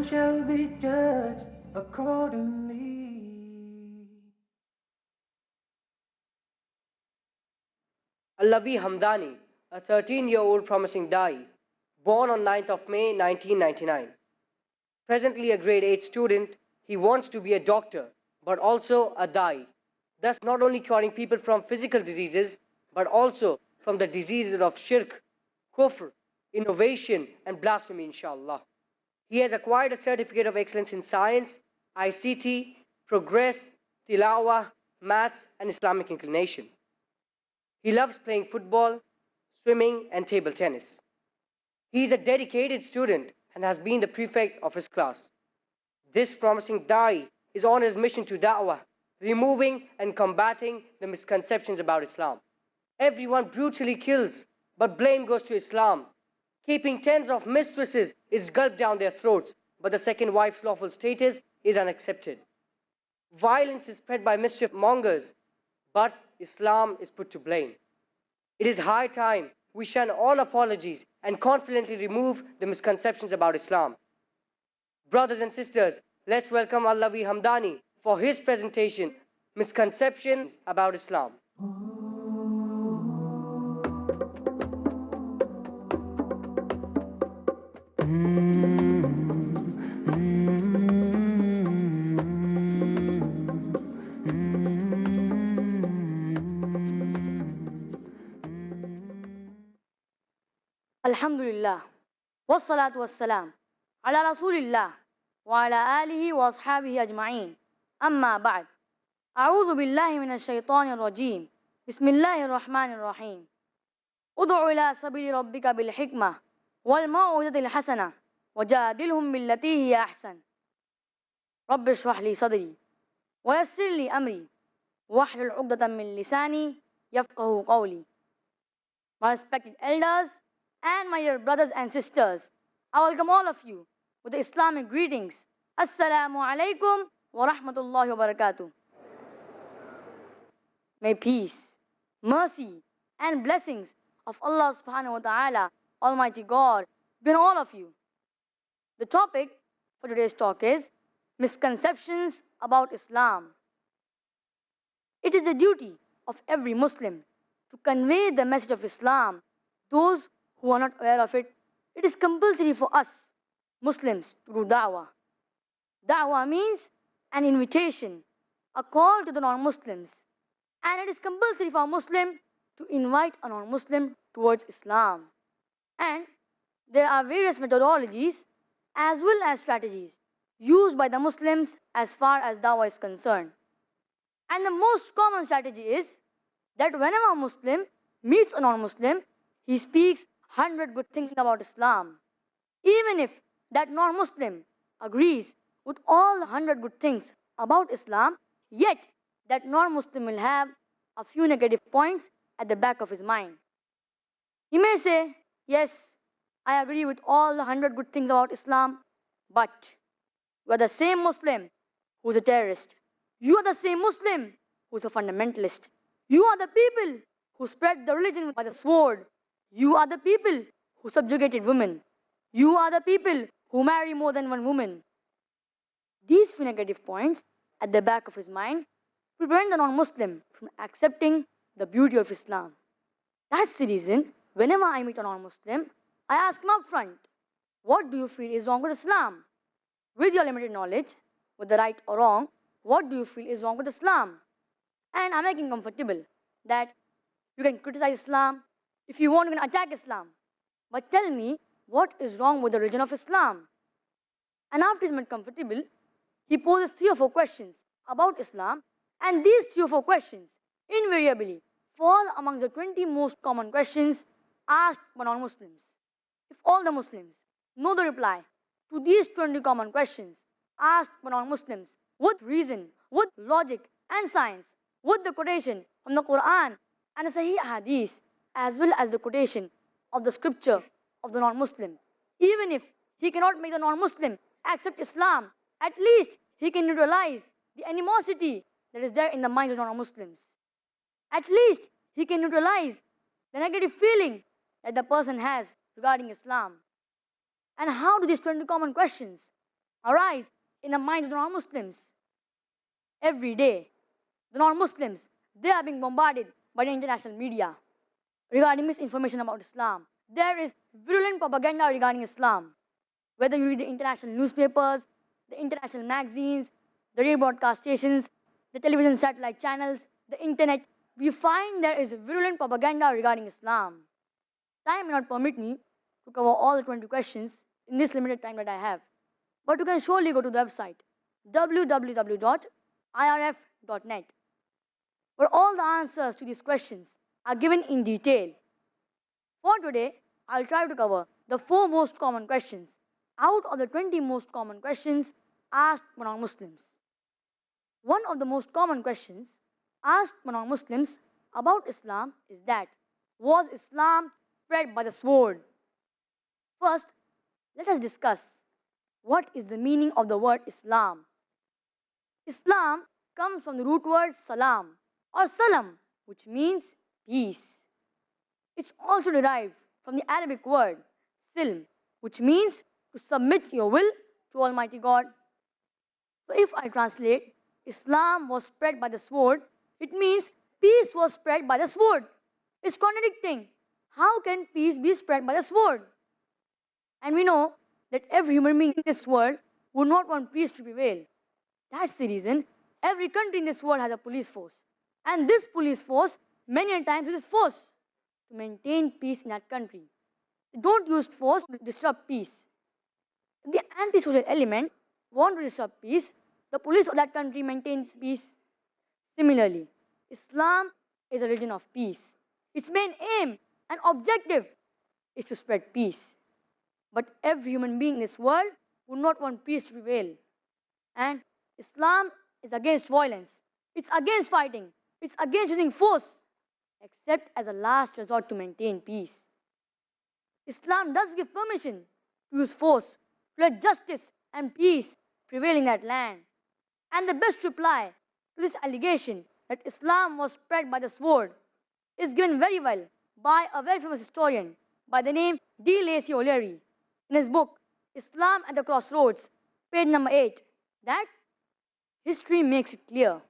man shall be judged accordingly. Allavi Hamdani, a 13-year-old promising Dai, born on 9th of May 1999. Presently a grade 8 student, he wants to be a doctor, but also a Dai, thus not only curing people from physical diseases, but also from the diseases of shirk, kufr, innovation, and blasphemy, inshallah. He has acquired a certificate of excellence in science, ICT, progress, tilawah, maths, and Islamic inclination. He loves playing football, swimming, and table tennis. He is a dedicated student and has been the prefect of his class. This promising Dai is on his mission to da'wah, removing and combating the misconceptions about Islam. Everyone brutally kills, but blame goes to Islam. Keeping tens of mistresses is gulped down their throats, but the second wife's lawful status is unaccepted. Violence is spread by mischief mongers, but Islam is put to blame. It is high time we shun all apologies and confidently remove the misconceptions about Islam. Brothers and sisters, let's welcome Allavi Hamdani for his presentation, Misconceptions about Islam. Alhamdulillah, wassalatu wassalam, ala rasulillah, wa ala alihi wa ashabihi ajma'in, amma ba'd. A'udhu billahi minash shaitanir rajim, bismillahir rahmanir rahim. Ud'u ila sabili rabbika bil hikmah, wal mau'izatil hasanah, wajadilhum billati hiya ahsan. Rabbi shrah li sadri, wa yassir li amri, wahlul 'uqdatan min lisani, yafqahu qawli. My respected elders, and my dear brothers and sisters, I welcome all of you with the Islamic greetings. Assalamu alaikum wa rahmatullahi wa barakatuh. May peace, mercy, and blessings of Allah subhanahu wa ta'ala, Almighty God, be on all of you. The topic for today's talk is misconceptions about Islam. It is the duty of every Muslim to convey the message of Islam. Those who are not aware of it, it is compulsory for us, Muslims, to do da'wah. Da'wah means an invitation, a call to the non-Muslims. And it is compulsory for a Muslim to invite a non-Muslim towards Islam. And there are various methodologies as well as strategies used by the Muslims as far as da'wah is concerned. And the most common strategy is that whenever a Muslim meets a non-Muslim, he speaks 100 good things about Islam. Even if that non-Muslim agrees with all the 100 good things about Islam, yet that non-Muslim will have a few negative points at the back of his mind. He may say, yes, I agree with all the 100 good things about Islam, but you are the same Muslim who's a terrorist. You are the same Muslim who's a fundamentalist. You are the people who spread the religion by the sword. You are the people who subjugated women. You are the people who marry more than one woman. These few negative points at the back of his mind prevent the non-Muslim from accepting the beauty of Islam. That's the reason whenever I meet a non-Muslim, I ask him up front, what do you feel is wrong with Islam? With your limited knowledge, whether right or wrong, what do you feel is wrong with Islam? And I make him comfortable that you can criticize Islam. If you want, you can attack Islam. But tell me, what is wrong with the religion of Islam? And after he's made comfortable, he poses 3 or 4 questions about Islam. And these 3 or 4 questions invariably fall amongst the 20 most common questions asked by non-Muslims. If all the Muslims know the reply to these 20 common questions asked by non-Muslims with reason, with logic and science, with the quotation from the Quran and the Sahih Hadith, as well as the quotation of the scriptures of the non-Muslim. Even if he cannot make the non-Muslim accept Islam, at least he can neutralize the animosity that is there in the minds of non-Muslims. At least he can neutralize the negative feeling that the person has regarding Islam. And how do these 20 common questions arise in the minds of the non-Muslims. Every day, the non-Muslims, they are being bombarded by the international media regarding misinformation about Islam. There is virulent propaganda regarding Islam. Whether you read the international newspapers, the international magazines, the radio broadcast stations, the television satellite channels, the internet, we find there is virulent propaganda regarding Islam. Time may not permit me to cover all the 20 questions in this limited time that I have. But you can surely go to the website www.irf.net, where all the answers to these questions are given in detail. For today, I'll try to cover the 4 most common questions out of the 20 most common questions asked by non-Muslims. One of the most common questions asked by non-Muslims about Islam is that, was Islam spread by the sword? First, let us discuss what is the meaning of the word Islam. Islam comes from the root word salam or salam, which means peace. It's also derived from the Arabic word silm, which means to submit your will to Almighty God. So if I translate, Islam was spread by the sword, it means peace was spread by the sword. It's contradicting. How can peace be spread by the sword? And we know that every human being in this world would not want peace to prevail. That's the reason every country in this world has a police force. And this police force, many a times, uses force to maintain peace in that country. They don't use force to disrupt peace. If the anti-social element want to disrupt peace, the police of that country maintains peace. Similarly, Islam is a religion of peace. Its main aim and objective is to spread peace. But every human being in this world would not want peace to prevail. And Islam is against violence. It's against fighting. It's against using force, except as a last resort to maintain peace. Islam does give permission to use force to let justice and peace prevail in that land. And the best reply to this allegation that Islam was spread by the sword is given very well by a very famous historian by the name D. Lacy O'Leary in his book Islam at the Crossroads, page number 8, that history makes it clear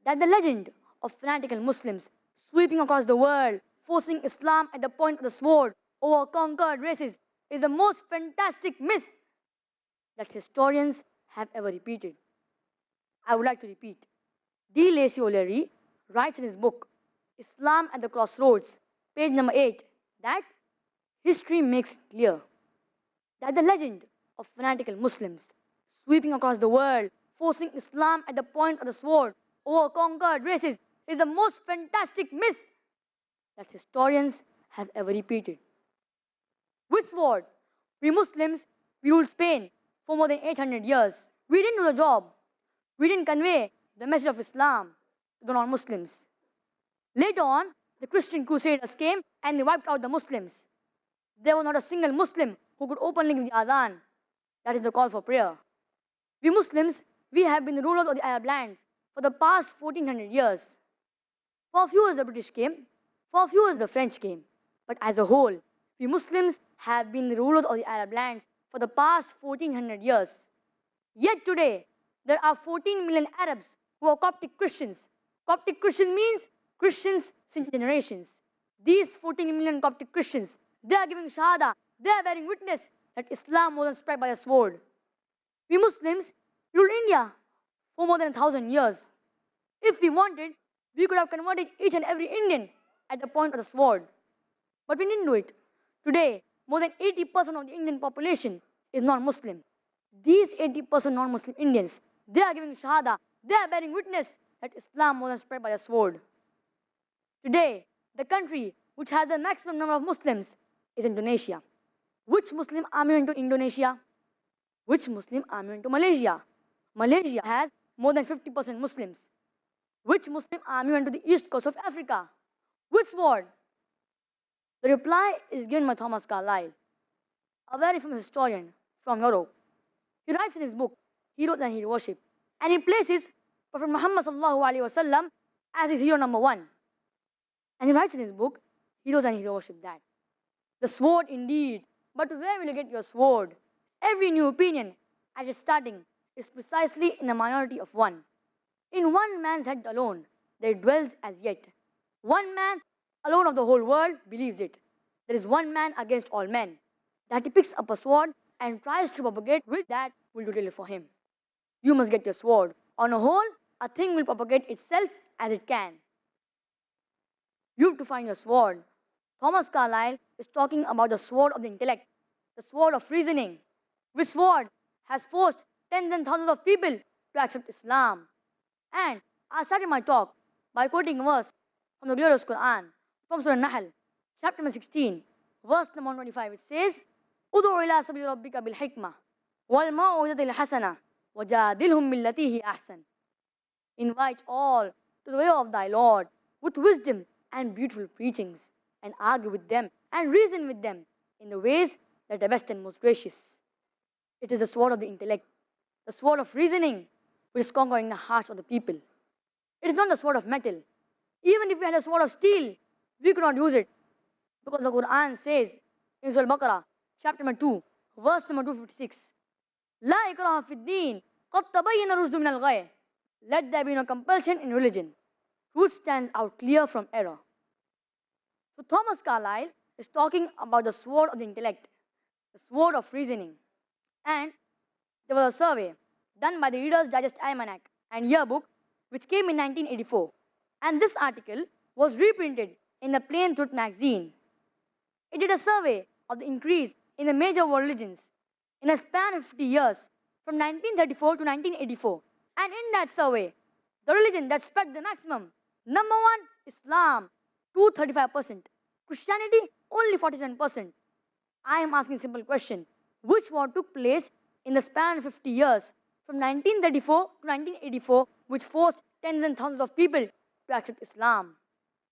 that the legend of fanatical Muslims sweeping across the world, forcing Islam at the point of the sword over conquered races, is the most fantastic myth that historians have ever repeated. I would like to repeat. D. Lacy O'Leary writes in his book Islam at the Crossroads, page number 8, that history makes it clear that the legend of fanatical Muslims sweeping across the world, forcing Islam at the point of the sword over conquered races, is the most fantastic myth that historians have ever repeated. With sword, we Muslims, we ruled Spain for more than 800 years. We didn't do the job. We didn't convey the message of Islam to the non-Muslims. Later on, the Christian Crusaders came and they wiped out the Muslims. There was not a single Muslim who could openly give the adhan. That is the call for prayer. We Muslims, we have been the rulers of the Arab lands for the past 1400 years. For a few years the British came, for a few years the French came. But as a whole, we Muslims have been the rulers of the Arab lands for the past 1400 years. Yet today, there are 14 million Arabs who are Coptic Christians. Coptic Christian means Christians since generations. These 14 million Coptic Christians, they are giving Shahada, they are bearing witness that Islam wasn't spread by the sword. We Muslims ruled India for more than 1,000 years. If we wanted, we could have converted each and every Indian at the point of the sword. But we didn't do it. Today, more than 80% of the Indian population is non-Muslim. These 80% non-Muslim Indians, they are giving Shahada, they are bearing witness that Islam wasn't spread by the sword. Today, the country which has the maximum number of Muslims is Indonesia. Which Muslim army went to Indonesia? Which Muslim army went to Malaysia? Malaysia has more than 50% Muslims. Which Muslim army went to the east coast of Africa? Which sword? The reply is given by Thomas Carlyle, a very famous historian from Europe. He writes in his book, Heroes and Hero Worship, and he places Prophet Muhammad ﷺ as his hero number 1. And he writes in his book, Heroes and Hero Worship, that the sword indeed, but where will you get your sword? Every new opinion, at its starting, is precisely in the minority of one. In one man's head alone, there dwells as yet. One man alone of the whole world believes it. There is one man against all men, that he picks up a sword and tries to propagate which that will do little for him. You must get your sword. On a whole, a thing will propagate itself as it can. You have to find your sword. Thomas Carlyle is talking about the sword of the intellect, the sword of reasoning, which sword has forced tens and thousands of people to accept Islam. And I started my talk by quoting a verse from the glorious Quran, from Surah Nahl, chapter number 16, verse number 25. It says, "Udu ila sabili rabbika bil hikmah wal mau'izatil hasana wajadilhum billati hi ahsan." Invite all to the way of thy Lord with wisdom and beautiful preachings, and argue with them and reason with them in the ways that are best and most gracious. It is the sword of the intellect, the sword of reasoning, which is conquering the hearts of the people. It is not the sword of metal. Even if we had a sword of steel, we could not use it, because the Quran says in Surah Al-Baqarah, chapter number 2, verse number 256, "La ikraha fid din, qad tabayyana rushdu min al-ghayy." Let there be no compulsion in religion. Truth stands out clear from error. So Thomas Carlyle is talking about the sword of the intellect, the sword of reasoning. And there was a survey done by the Reader's Digest Almanac and Yearbook, which came in 1984. And this article was reprinted in the Plain Truth magazine. It did a survey of the increase in the major world religions in a span of 50 years, from 1934 to 1984. And in that survey, the religion that spread the maximum, number one, Islam, 235%. Christianity, only 47%. I am asking a simple question. Which war took place in the span of 50 years, from 1934 to 1984, which forced tens and thousands of people to accept Islam?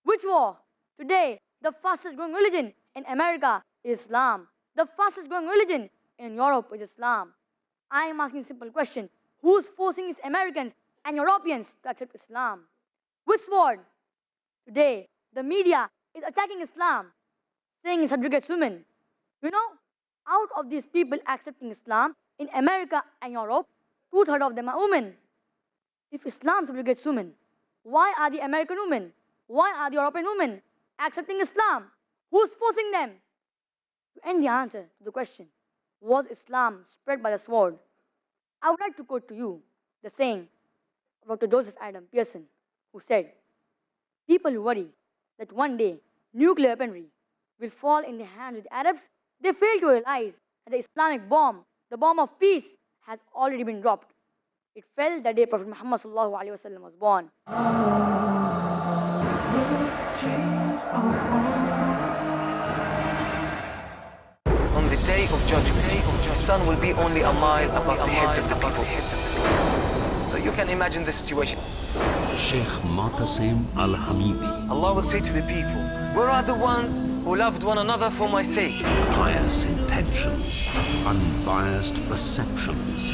Which war? Today, the fastest growing religion in America is Islam. The fastest growing religion in Europe is Islam. I am asking a simple question. Who's forcing its Americans and Europeans to accept Islam? Which sword? Today, the media is attacking Islam, saying it subjugates women. You know, out of these people accepting Islam in America and Europe, 2/3 of them are women. If Islam subjugates women, why are the American women, why are the European women accepting Islam? Who's forcing them? To end the answer to the question, was Islam spread by the sword? I would like to quote to you the saying of Dr. Joseph Adam Pearson, who said, "People who worry that one day nuclear weaponry will fall in the hands of the Arabs, they fail to realize that the Islamic bomb, the bomb of peace, has already been dropped. It fell the day Prophet Muhammad ﷺ was born." On the day of judgment, the sun will be only a mile above the heads of the people. So you can imagine the situation. Sheikh Matasim Al-Hamidi. Allah will say to the people, "Where are the ones who loved one another for my sake?" Pious intentions, unbiased perceptions,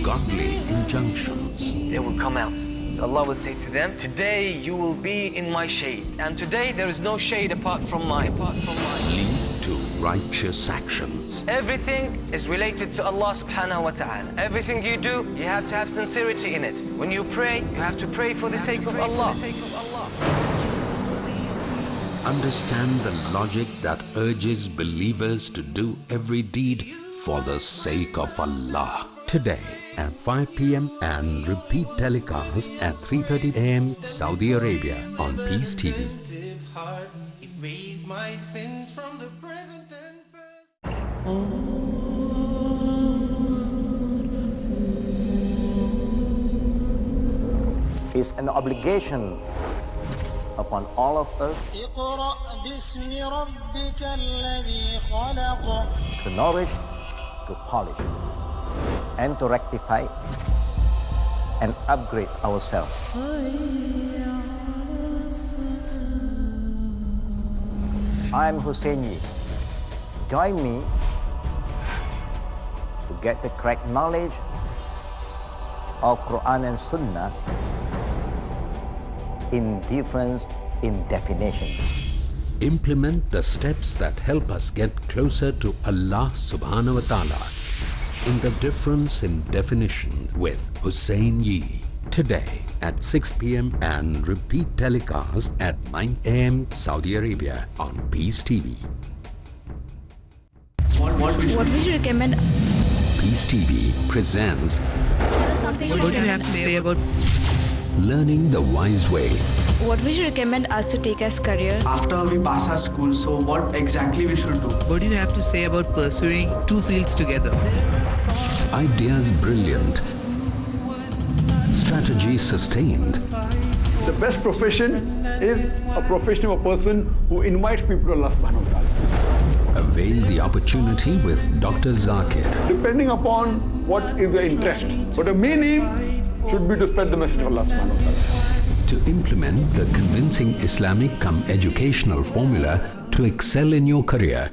godly injunctions. They will come out. So Allah will say to them, "Today you will be in my shade, and today there is no shade apart from mine." Lead to righteous actions. Everything is related to Allah subhanahu wa ta'ala. Everything you do, you have to have sincerity in it. When you pray, you have to pray for the sake of Allah. Understand the logic that urges believers to do every deed for the sake of Allah. Today at 5 p.m. and repeat telecast at 3:30 a.m. Saudi Arabia on Peace TV. Erase my sins from the present and past. It's an obligation upon all of us to nourish, to polish, and to rectify and upgrade ourselves. I'm Husseini. Join me to get the correct knowledge of Quran and Sunnah in difference in definitions. Implement the steps that help us get closer to Allah subhanahu wa ta'ala. in the difference in definition with Hussein Yee. Today at 6 p.m. and repeat telecast at 9 a.m. Saudi Arabia on Peace TV. What would you recommend? Peace TV presents What do you have to say about? Learning the Wise Way. What would you recommend us to take as career? After we pass our school, so what exactly we should do? What do you have to say about pursuing two fields together? Ideas brilliant. Strategy sustained. The best profession is a profession of a person who invites people to Allah subhanahu wa ta'ala. Avail the opportunity with Dr. Zakir. Depending upon what is your interest. But the main aim should be to spread the message of Allah subhanahu wa ta'ala. To implement the convincing Islamic educational formula to excel in your career.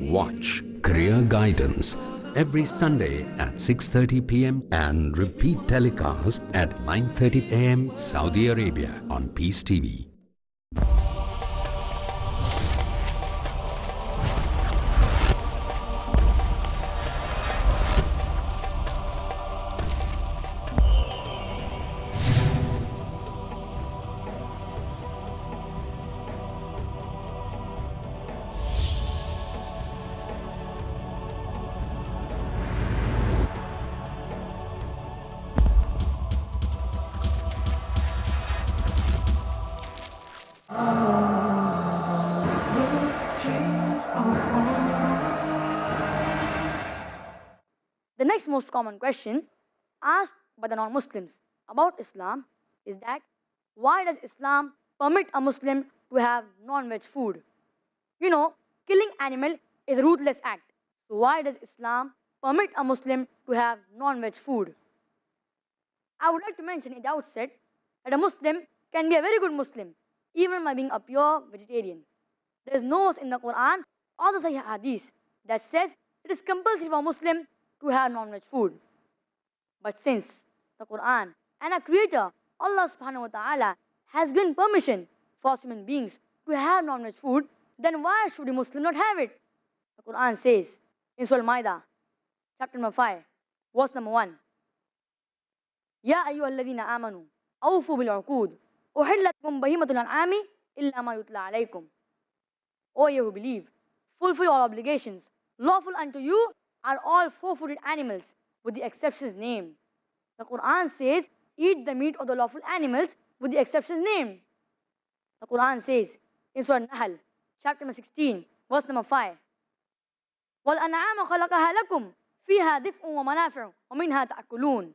Watch Career Guidance every Sunday at 6:30 p.m. and repeat telecast at 9:30 a.m. Saudi Arabia on Peace TV. The next most common question asked by the non-Muslims about Islam is that why does Islam permit a Muslim to have non-veg food? You know, killing animal is a ruthless act. So why does Islam permit a Muslim to have non-veg food? I would like to mention at the outset that a Muslim can be a very good Muslim even by being a pure vegetarian. There is no verse in the Quran or the Sahih Hadith that says it is compulsory for a Muslim to have non-veg food. But since the Quran and our Creator, Allah subhanahu wa ta'ala, has given permission for human beings to have non-veg food, then why should a Muslim not have it? The Quran says in Surah Al-Ma'idah, chapter number 5, verse number 1, Ya ayyuhalladhina amanu, awfu bil-uqud, uhillat lakum bahimatul an'ami illa ma yutla alaykum. O you who believe, fulfill all obligations. Lawful unto you are all four-footed animals, with the exceptions named. The Quran says, eat the meat of the lawful animals, with the exceptions named. The Quran says in Surah Nahl, chapter number 16, verse number 5, وَالْأَنْعَامَ خَلَقَهَا لَكُمْ فِيهَا دِفْءٌ وَمَنَافِعُ وَمِنْهَا تَأْكُلُونَ.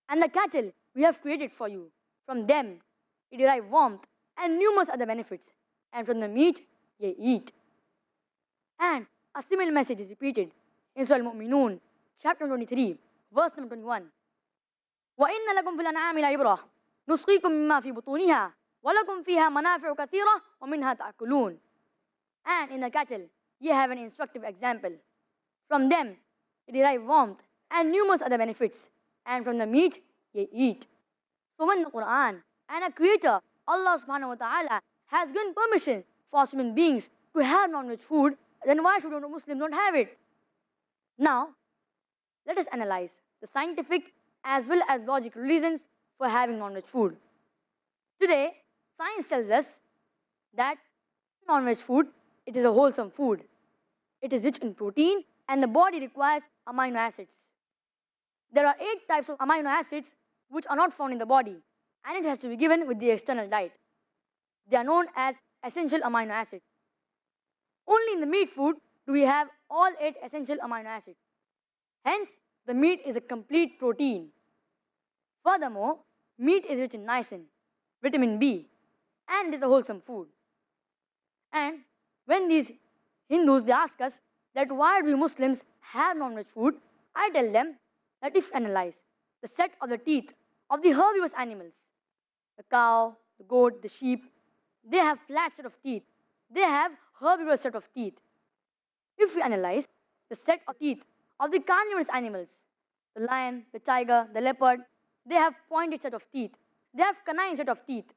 And the cattle we have created for you. From them you derive warmth and numerous other benefits, and from the meat ye eat. And a similar message is repeated in Surah Al-Mu'minun, chapter 23, verse number 21. وَإِنَّ لَكُمْ فِي الْأَنْعَامِ لَعِبْرَةً نُسْقِيكُم مِّمَّا فِي بُطُونِهَا وَلَكُمْ فِيهَا مَنَافِعُ كَثِيرَةٌ وَمِنْهَا تَأْكُلُونَ. And in the cattle ye have an instructive example. From them ye derive warmth and numerous other benefits, and from the meat ye eat. So when the Quran and our Creator, Allah subhanahu wa ta'ala, has given permission for human beings to have non-veg food, then why should a Muslim not have it? Now, let us analyze the scientific as well as logical reasons for having non-veg food. Today, science tells us that non-veg food, it is a wholesome food. It is rich in protein and the body requires amino acids. There are 8 types of amino acids which are not found in the body, and it has to be given with the external diet. They are known as essential amino acids. Only in the meat food do we have all 8 essential amino acids. Hence, the meat is a complete protein. Furthermore, meat is rich in niacin, vitamin B, and is a wholesome food. And when these Hindus, they ask us that why do we Muslims have non-veg food, I tell them that if you analyze the set of the teeth of the herbivorous animals, the cow, the goat, the sheep, they have flat set of teeth. They have herbivorous set of teeth. If we analyze the set of teeth of the carnivorous animals, the lion, the tiger, the leopard, they have pointed set of teeth. They have canine set of teeth.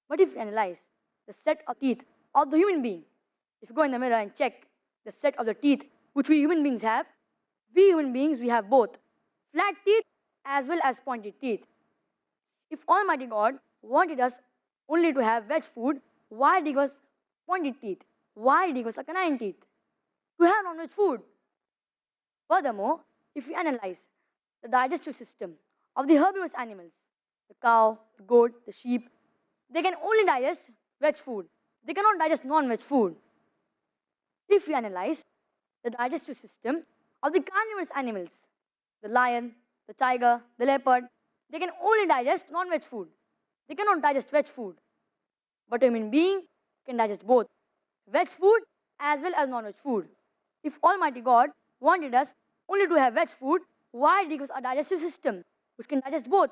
But if we analyze the set of teeth of the human being, if you go in the mirror and check the set of the teeth which we human beings have, We human beings, we have both flat teeth as well as pointed teeth. If Almighty God wanted us only to have veg food, why did He give us pointed teeth? Why did He give us canine teeth? To have non-veg food. Furthermore, if we analyze the digestive system of the herbivorous animals, the cow, the goat, the sheep, they can only digest veg food. They cannot digest non-veg food. If we analyze the digestive system of the carnivorous animals, the lion, the tiger, the leopard, they can only digest non-veg food. They cannot digest veg food. But a human being can digest both veg food as well as non-veg food. If Almighty God wanted us only to have veg food, why did He give us a digestive system which can digest both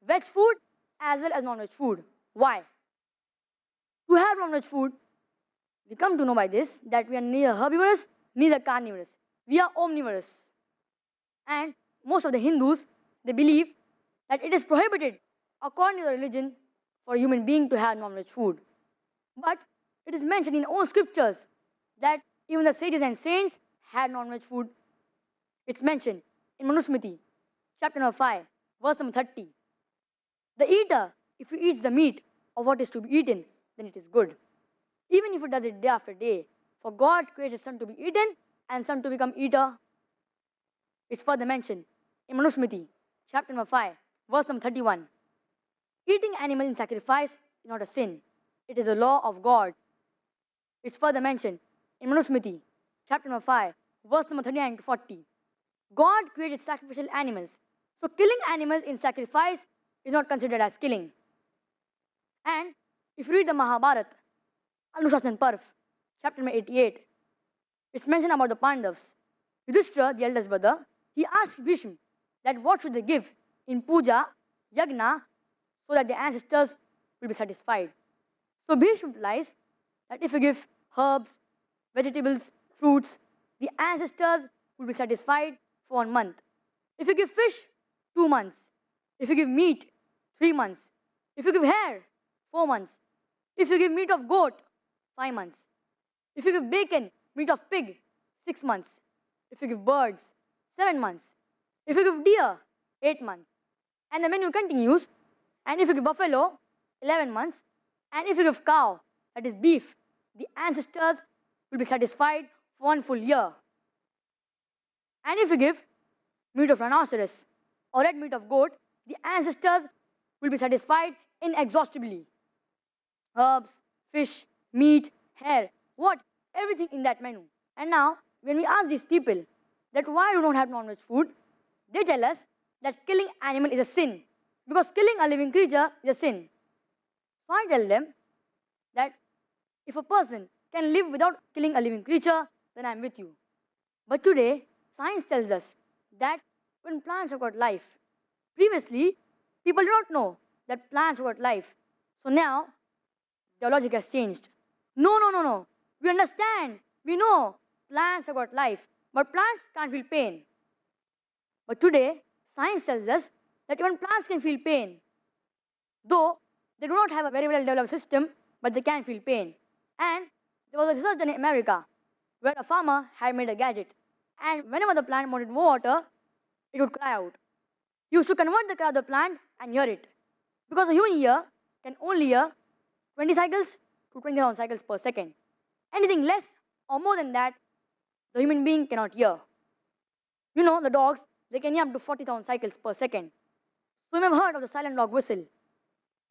veg food as well as non-veg food? Why? To have non-veg food, we come to know by this that we are neither herbivorous, neither carnivorous. We are omnivorous. And most of the Hindus, they believe that it is prohibited according to the religion for a human being to have non-veg food. But it is mentioned in old scriptures that even the sages and saints had non-veg food. It's mentioned in Manusmriti, chapter number 5, verse number 30. The eater, if he eats the meat of what is to be eaten, then it is good. Even if it does it day after day, for God created some to be eaten and some to become eater. It's further mentioned in Manusmriti, chapter number 5, verse number 31. Eating animal in sacrifice is not a sin. It is a law of God. It's further mentioned in Manusmriti, chapter number 5, verse number 39 to 40. God created sacrificial animals. So killing animals in sacrifice is not considered as killing. And if you read the Mahabharata, Anushasana Parv, chapter number 88, it's mentioned about the Pandavas. Yudhishthira, the eldest brother, he asked Bhishma that what should they give in puja, yagna, so that the ancestors will be satisfied. So Bhishma replies that if you give herbs, vegetables, fruits, the ancestors will be satisfied for 1 month. If you give fish, 2 months. If you give meat, 3 months. If you give hair, 4 months. If you give meat of goat, 5 months. If you give bacon, meat of pig, 6 months. If you give birds, 7 months. If you give deer, 8 months. And the menu continues. And if you give buffalo, 11 months. And if you give cow, that is beef, the ancestors will be satisfied for 1 full year. And if you give meat of rhinoceros or red meat of goat, the ancestors will be satisfied inexhaustibly. Herbs, fish, meat, hair, what? Everything in that menu. And now, when we ask these people that why we don't have non-veg food, they tell us that killing animal is a sin. Because killing a living creature is a sin. So I tell them that if a person can live without killing a living creature, then I am with you. But today, science tells us that when plants have got life, previously, people did not know that plants have got life. So now, their logic has changed. No. We understand. We know plants have got life. But plants can't feel pain. But today, science tells us that even plants can feel pain. Though they do not have a very well developed system, but they can feel pain. And there was a research done in America where a farmer had made a gadget. And whenever the plant wanted more water, it would cry out. He used to convert the cry of the plant and hear it. Because the human ear can only hear 20 cycles to 20,000 cycles per second. Anything less or more than that, the human being cannot hear. You know, the dogs, they can hear up to 40,000 cycles per second. So you may have heard of the silent dog whistle.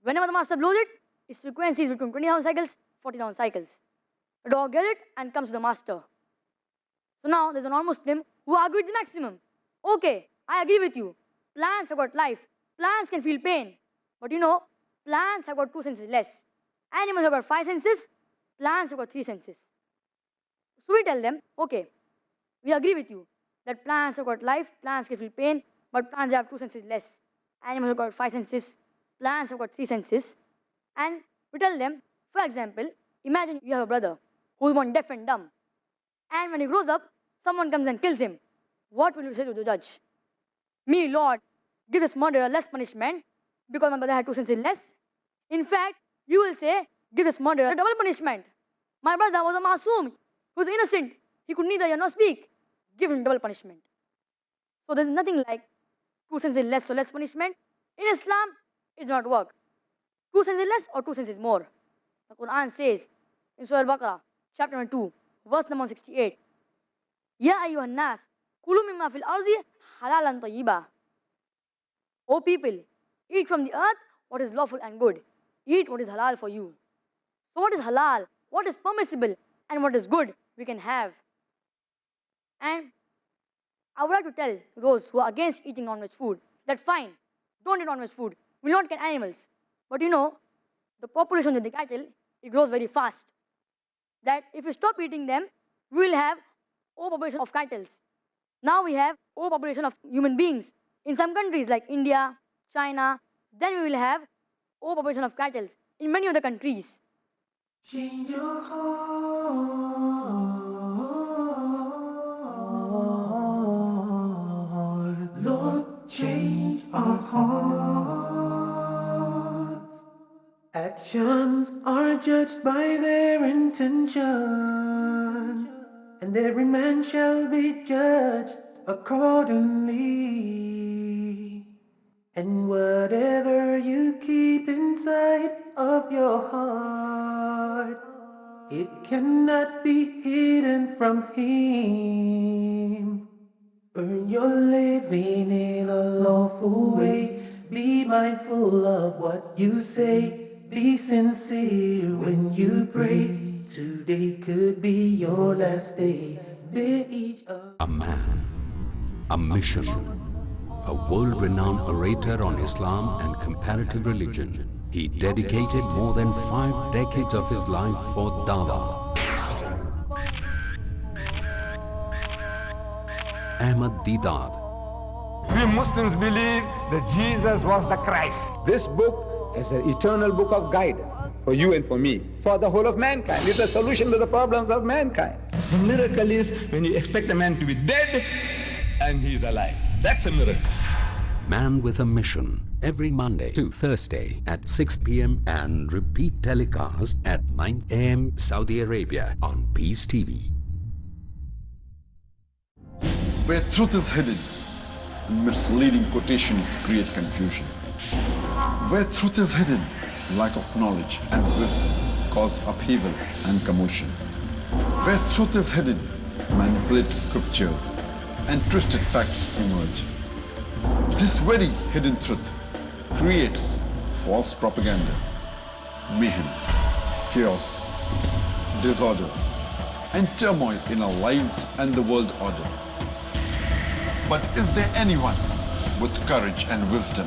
Whenever the master blows it, its frequency is between 20,000 cycles, 40,000 cycles. The dog gets it and comes to the master. So now there's a non-Muslim who argued the maximum. Okay, I agree with you. Plants have got life. Plants can feel pain. But you know, plants have got 2 senses less. Animals have got 5 senses. Plants have got 3 senses. So we tell them, okay, we agree with you that plants have got life, plants can feel pain, but plants have 2 senses less. Animals have got 5 senses. Plants have got 3 senses. And we tell them, for example, imagine you have a brother who is born deaf and dumb. And when he grows up, someone comes and kills him. What will you say to the judge? Me, Lord, give this murderer less punishment because my brother had 2 senses less. In fact, you will say, give this murderer double punishment. My brother was a masoom. He was innocent. He could neither hear nor speak. Give him double punishment. So there's nothing like 2 cents is less, so less punishment. In Islam, it does not work. 2 cents is less or 2 cents is more. The Quran says in Surah Al-Baqarah, chapter number 2, verse number 68, Ya ayyuhan nas, kulu mimma fil arzi halalan tayyiba. O people, eat from the earth what is lawful and good. Eat what is halal for you. So what is halal, what is permissible, and what is good we can have. And I would like to tell those who are against eating non-veg food that fine, don't eat non-veg food, will not get animals. But you know, the population of the cattle, it grows very fast. That if we stop eating them, we will have overpopulation of cattle. Now we have overpopulation of human beings. In some countries like India, China, then we will have overpopulation of cattle. In many other countries. Change your heart, Lord, change our hearts. Actions are judged by their intention, and every man shall be judged accordingly. And whatever you keep inside of your heart, it cannot be hidden from Him. Earn your living in a lawful way. Be mindful of what you say. Be sincere when you pray. Today could be your last day. Bid each other. A man, a mission, a world-renowned orator on Islam and comparative religion. He dedicated more than 5 decades of his life for dawah. Ahmad Deedat. We Muslims believe that Jesus was the Christ. This book is an eternal book of guidance for you and for me, for the whole of mankind. It's a solution to the problems of mankind. The miracle is when you expect a man to be dead and he's alive. That's a miracle. Man with a Mission, every Monday to Thursday at 6 p.m. and repeat telecast at 9 a.m. Saudi Arabia on Peace TV. Where truth is hidden, misleading quotations create confusion. Where truth is hidden, lack of knowledge and wisdom cause upheaval and commotion. Where truth is hidden, manipulated scriptures and twisted facts emerge. This very hidden truth creates false propaganda, mayhem, chaos, disorder, and turmoil in our lives and the world order. But is there anyone with courage and wisdom